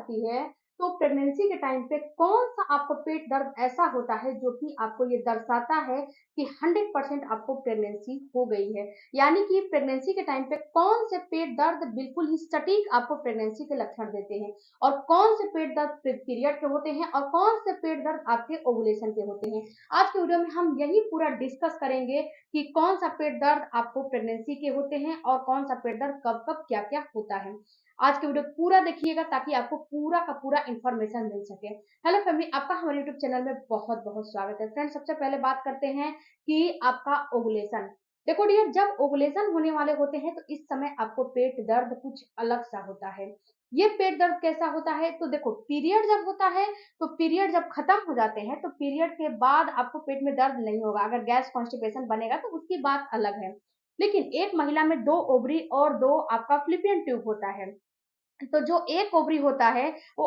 आती है तो प्रेगनेंसी के टाइम पे कौन सा आपको पेट दर्द ऐसा होता है जो कि आपको ये दर्शाता है कि 100% आपको प्रेगनेंसी हो गई है। यानी कि प्रेगनेंसी के टाइम पे कौन से पेट दर्द बिल्कुल ही सटीक आपको प्रेगनेंसी के लक्षण देते हैं और कौन से पेट दर्द पीरियड के होते हैं और कौन से पेट दर्द आपके ओवुलेशन के होते हैं। आज के वीडियो में हम यही पूरा डिस्कस करेंगे कि कौन सा पेट दर्द आपको प्रेगनेंसी के होते हैं और कौन सा पेट दर्द कब कब क्या क्या होता है। आज के वीडियो पूरा देखिएगा ताकि आपको पूरा का पूरा इंफॉर्मेशन मिल सके। हेलो फैमिली, आपका हमारे यूट्यूब चैनल में बहुत बहुत स्वागत है। फ्रेंड्स, सबसे पहले बात करते हैं कि आपका ओवुलेशन। देखो डियर, जब ओवुलेशन होने वाले होते हैं तो इस समय आपको पेट दर्द कुछ अलग सा होता है। ये पेट दर्द कैसा होता है तो देखो, पीरियड जब होता है तो पीरियड जब खत्म हो जाते हैं तो पीरियड के बाद आपको पेट में दर्द नहीं होगा। अगर गैस कॉन्स्टिपेशन बनेगा तो उसकी बात अलग है। लेकिन एक महिला में 2 ओवरी और 2 आपका फ्लिपियन ट्यूब होता है। तो जो एक ओवरी होता है वो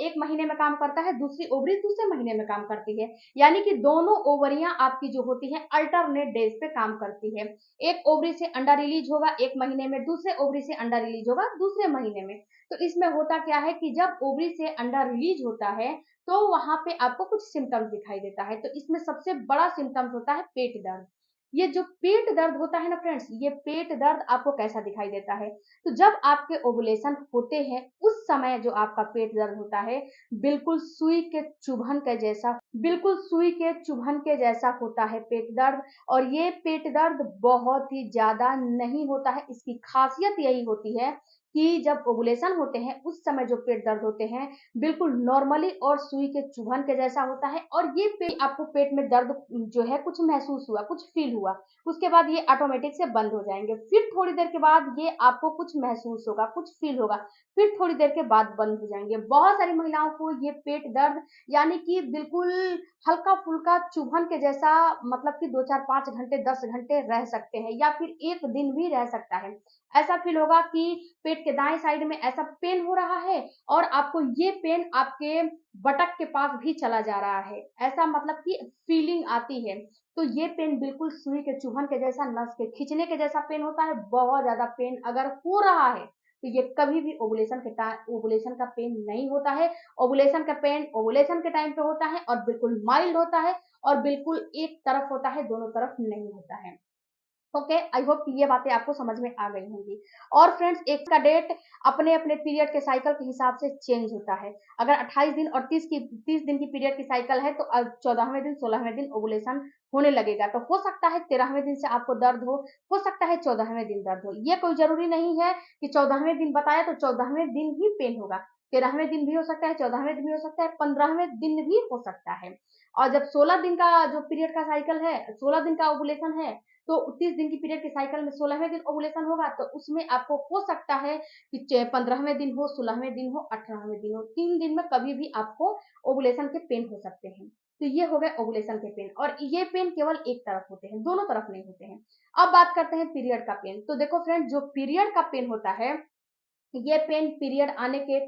1 महीने में काम करता है, दूसरी ओवरी दूसरे महीने में काम करती है। यानी कि दोनों ओवरियां आपकी जो होती हैं अल्टरनेट डेज पे काम करती है। एक ओवरी से अंडा रिलीज होगा 1 महीने में, दूसरे ओवरी से अंडा रिलीज होगा दूसरे महीने में। तो इसमें होता क्या है कि जब ओवरी से अंडा रिलीज होता है तो वहां पे आपको कुछ सिम्टम्स दिखाई देता है। तो इसमें सबसे बड़ा सिम्टम्स होता है पेट दर्द। ये जो पेट दर्द होता है ना फ्रेंड्स, ये पेट दर्द आपको कैसा दिखाई देता है तो जब आपके ओवुलेशन होते हैं उस समय जो आपका पेट दर्द होता है बिल्कुल सुई के चुभन के जैसा, बिल्कुल सुई के चुभन के जैसा होता है पेट दर्द। और ये पेट दर्द बहुत ही ज्यादा नहीं होता है। इसकी खासियत यही होती है कि जब ओवुलेशन होते हैं उस समय जो पेट दर्द होते हैं बिल्कुल नॉर्मली और सुई के चुभन के जैसा होता है। और ये आपको पेट में दर्द जो है कुछ महसूस हुआ, कुछ फील हुआ, उसके बाद ये ऑटोमेटिक से बंद हो जाएंगे। फिर थोड़ी देर के बाद ये आपको कुछ महसूस होगा, कुछ फील होगा, फिर थोड़ी देर के बाद बंद हो जाएंगे। बहुत सारी महिलाओं को ये पेट दर्द यानी कि बिल्कुल हल्का फुल्का चुभन के जैसा, मतलब कि 2 4 5 घंटे 10 घंटे रह सकते हैं या फिर एक दिन भी रह सकता है। ऐसा फील होगा कि पेट के दाएं साइड में ऐसा पेन हो रहा है और आपको ये पेन आपके बटक के पास भी चला जा रहा है, ऐसा मतलब कि फीलिंग आती है। तो ये पेन बिल्कुल सुई के चुभन के जैसा, नस के खींचने के जैसा पेन होता है। बहुत ज्यादा पेन अगर हो रहा है तो ये कभी भी ओवुलेशन का पेन नहीं होता है। ओवुलेशन का पेन ओवुलेशन के टाइम पे होता है और बिल्कुल माइल्ड होता है और बिल्कुल एक तरफ होता है, दोनों तरफ नहीं होता है। ओके, आई होप कि ये बातें आपको समझ में आ गई होंगी। और फ्रेंड्स, एक का डेट अपने अपने पीरियड के साइकिल के हिसाब से चेंज होता है। अगर 28 दिन और 30 दिन की पीरियड की साइकिल है तो 14वें दिन 16वें दिन ओवुलेशन होने लगेगा। तो हो सकता है 13वें दिन से आपको दर्द हो सकता है 14वें दिन दर्द हो। ये कोई जरूरी नहीं है कि 14वें दिन बताया तो 14वें दिन ही पेन होगा। 13वें दिन भी हो सकता है, 14वें दिन भी हो सकता है, 15वें दिन भी हो सकता है। और जब 16 दिन का जो पीरियड का साइकिल है, 16 दिन का ओवुलेशन है, तो 30 दिन की पीरियड के साइकिल में 16वें दिन ओवुलेशन होगा तो उसमें आपको हो सकता है कि 15वें दिन हो, 16वें दिन हो, 18वें दिन हो, 3 दिन में कभी भी आपको ओवुलेशन के पेन हो सकते हैं। तो ये हो गए ओवुलेशन के पेन। और ये पेन केवल एक तरफ होते हैं, दोनों तरफ नहीं होते हैं। अब बात करते हैं पीरियड का पेन। तो देखो फ्रेंड, जो पीरियड का पेन होता है ये पेन पीरियड आने के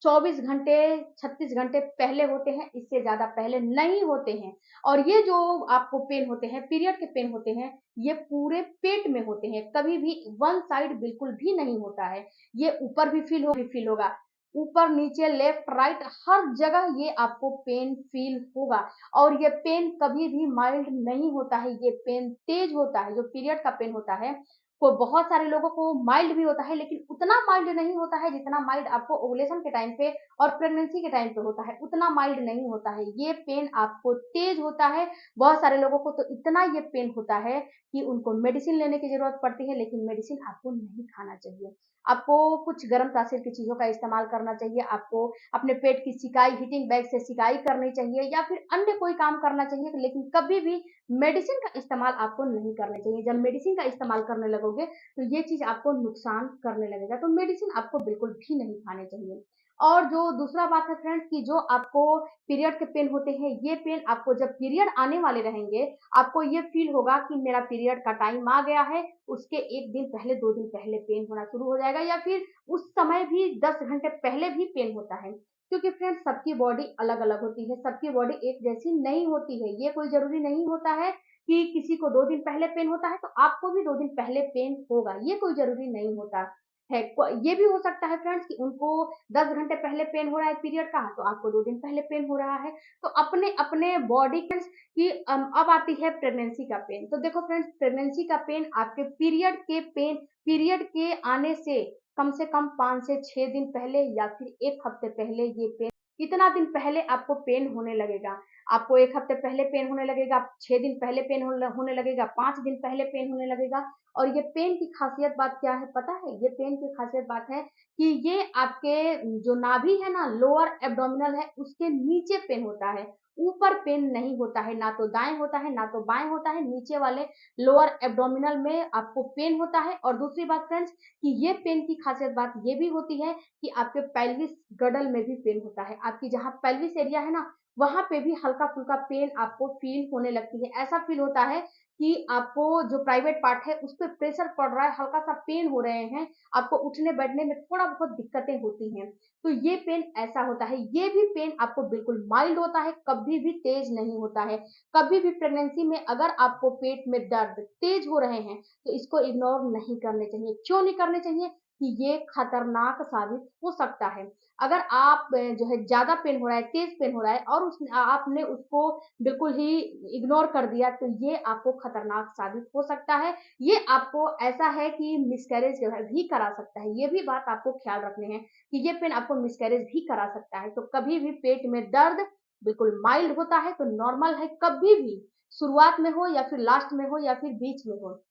24 घंटे 36 घंटे पहले होते हैं, इससे ज्यादा पहले नहीं होते हैं। और ये जो आपको पेन होते हैं, पीरियड के पेन होते हैं, ये पूरे पेट में होते हैं, कभी भी वन साइड बिल्कुल भी नहीं होता है। ये ऊपर भी फील होगा, ऊपर नीचे लेफ्ट राइट हर जगह ये आपको पेन फील होगा। और ये पेन कभी भी माइल्ड नहीं होता है, ये पेन तेज होता है। जो पीरियड का पेन होता है को बहुत सारे लोगों को माइल्ड भी होता है, लेकिन उतना माइल्ड नहीं होता है जितना माइल्ड आपको ओवुलेशन के टाइम पे और प्रेगनेंसी के टाइम पे होता है। उतना माइल्ड नहीं होता है, ये पेन आपको तेज होता है। बहुत सारे लोगों को तो इतना ये पेन होता है कि उनको मेडिसिन लेने की जरूरत पड़ती है, लेकिन मेडिसिन आपको नहीं खाना चाहिए। आपको कुछ गर्म तासीर की चीजों का इस्तेमाल करना चाहिए। आपको अपने पेट की सिकाई हीटिंग बैग से सिकाई करनी चाहिए या फिर अन्य कोई काम करना चाहिए, लेकिन कभी भी मेडिसिन का इस्तेमाल आपको नहीं करना चाहिए। जब मेडिसिन का इस्तेमाल करने लगोगे तो ये चीज आपको नुकसान करने लगेगा। तो मेडिसिन आपको बिल्कुल भी नहीं खाने चाहिए। और जो दूसरा बात है फ्रेंड्स कि जो आपको पीरियड के पेन होते हैं, ये पेन आपको जब पीरियड आने वाले रहेंगे आपको ये फील होगा कि मेरा पीरियड का टाइम आ गया है। उसके 1 दिन पहले 2 दिन पहले पेन होना शुरू हो जाएगा या फिर उस समय भी 10 घंटे पहले भी पेन होता है। क्योंकि फ्रेंड्स, सबकी बॉडी अलग अलग होती है, सबकी बॉडी एक जैसी नहीं होती है। ये कोई जरूरी नहीं होता है कि किसी को 2 दिन पहले पेन होता है तो आपको भी 2 दिन पहले पेन होगा, ये कोई जरूरी नहीं होता। है। ये भी हो सकता है फ्रेंड्स कि उनको 10 घंटे पहले पेन हो रहा है पीरियड का, तो आपको 2 दिन पहले पेन हो रहा है। तो अपने अपने बॉडी की अब आती है प्रेगनेंसी का पेन। तो देखो फ्रेंड्स, प्रेगनेंसी का पेन आपके पीरियड के आने से कम 5 से 6 दिन पहले या फिर 1 हफ्ते पहले ये पेन, कितना दिन पहले आपको पेन होने लगेगा। आपको 1 हफ्ते पहले पेन होने लगेगा, 6 दिन पहले पेन होने लगेगा, 5 दिन पहले पेन होने लगेगा। और ये पेन की खासियत बात क्या है पता है? ये पेन की खासियत बात है कि ये आपके जो नाभि है ना, लोअर एब्डोमिनल है, उसके नीचे पेन होता है, ऊपर पेन नहीं होता है। ना तो दाएं होता है ना तो बाएं होता है, नीचे वाले लोअर एब्डोमिनल में आपको पेन होता है। और दूसरी बात फ्रेंड्स, कि ये पेन की खासियत बात ये भी होती है कि आपके पेल्विस गडल में भी पेन होता है। आपकी जहाँ पेल्विस एरिया है ना, वहां पे भी हल्का फुल्का पेन आपको फील होने लगती है। ऐसा फील होता है कि आपको जो प्राइवेट पार्ट है उस पर प्रेशर पड़ रहा है, हल्का सा पेन हो रहे हैं, आपको उठने बैठने में थोड़ा बहुत दिक्कतें होती हैं। तो ये पेन ऐसा होता है। ये भी पेन आपको बिल्कुल माइल्ड होता है, कभी भी तेज नहीं होता है। कभी भी प्रेगनेंसी में अगर आपको पेट में दर्द तेज हो रहे हैं तो इसको इग्नोर नहीं करने चाहिए। क्यों नहीं करने चाहिए? कि ये खतरनाक साबित हो सकता है। अगर आप जो है ज्यादा पेन हो रहा है, तेज पेन हो रहा है और आपने उसको बिल्कुल ही इग्नोर कर दिया, तो ये आपको खतरनाक साबित हो सकता है। ये आपको ऐसा है कि मिसकैरेज भी करा सकता है। ये भी बात आपको ख्याल रखनी है कि ये पेन आपको मिसकैरेज भी करा सकता है। तो कभी भी पेट में दर्द बिल्कुल माइल्ड होता है तो नॉर्मल है। कभी भी शुरुआत में हो या फिर लास्ट में हो या फिर बीच में हो,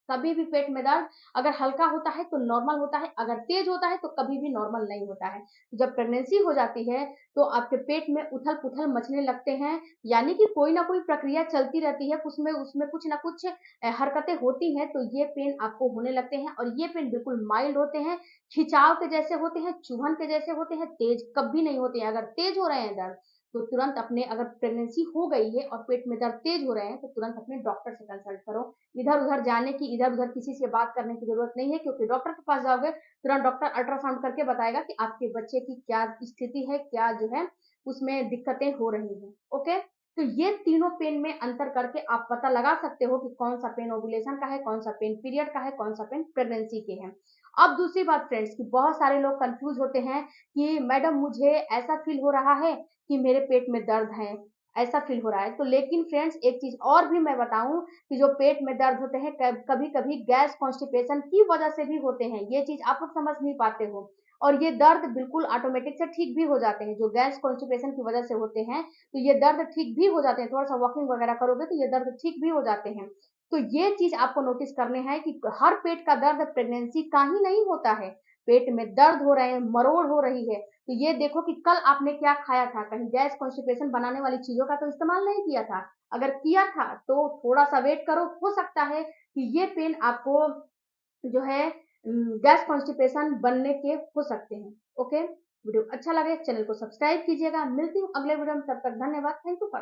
कभी भी पेट में दर्द अगर हल्का होता है तो नॉर्मल होता है, अगर तेज होता है तो कभी भी नॉर्मल नहीं होता है। जब प्रेगनेंसी हो जाती है तो आपके पेट में उथल पुथल मचने लगते हैं, यानी कि कोई ना कोई प्रक्रिया चलती रहती है, उसमें उसमें कुछ ना कुछ हरकतें होती हैं, तो ये पेन आपको होने लगते हैं। और ये पेन बिल्कुल माइल्ड होते हैं, खिंचाव के जैसे होते हैं, चुभन के जैसे होते हैं, तेज कभी नहीं होते हैं। अगर तेज हो रहे हैं दर्द तो तुरंत अपने, अगर प्रेगनेंसी हो गई है और पेट में दर्द तेज हो रहे हैं तो तुरंत अपने डॉक्टर से कंसल्ट करो। इधर उधर जाने की, इधर उधर किसी से बात करने की जरूरत नहीं है, क्योंकि डॉक्टर के पास जाओगे तुरंत डॉक्टर अल्ट्रासाउंड करके बताएगा कि आपके बच्चे की क्या स्थिति है, क्या जो है उसमें दिक्कतें हो रही हैं। ओके, तो ये तीनों पेन में अंतर करके आप पता लगा सकते हो कि कौन सा पेन ओव्यूलेशन का है, कौन सा पेन पीरियड का है, कौन सा पेन प्रेगनेंसी के है। अब दूसरी बात फ्रेंड्स, कि बहुत सारे लोग कंफ्यूज होते हैं कि मैडम मुझे ऐसा फील हो रहा है कि मेरे पेट में दर्द है, ऐसा फील हो रहा है। तो लेकिन फ्रेंड्स एक चीज और भी मैं बताऊं कि जो पेट में दर्द होते हैं कभी कभी गैस कॉन्स्टिपेशन की वजह से भी होते हैं। ये चीज आप लोग समझ नहीं पाते हो। और ये दर्द बिल्कुल ऑटोमेटिक से ठीक भी हो जाते हैं। जो गैस कॉन्स्टिपेशन की वजह से होते हैं तो ये दर्द ठीक भी हो जाते हैं। थोड़ा सा वॉकिंग वगैरह करोगे तो ये दर्द ठीक भी हो जाते हैं। तो ये चीज आपको नोटिस करने हैं कि हर पेट का दर्द प्रेगनेंसी का ही नहीं होता है। पेट में दर्द हो रहे हैं, मरोड़ हो रही है, तो ये देखो कि कल आपने क्या खाया था, कहीं गैस कॉन्स्टिपेशन बनाने वाली चीजों का तो इस्तेमाल नहीं किया था। अगर किया था तो थोड़ा सा वेट करो, हो सकता है कि ये पेन आपको जो है गैस कॉन्स्टिपेशन बनने के हो सकते हैं। ओके, वीडियो अच्छा लगे चैनल को सब्सक्राइब कीजिएगा। मिलती हूँ अगले वीडियो में, तब तक धन्यवाद। Thank you for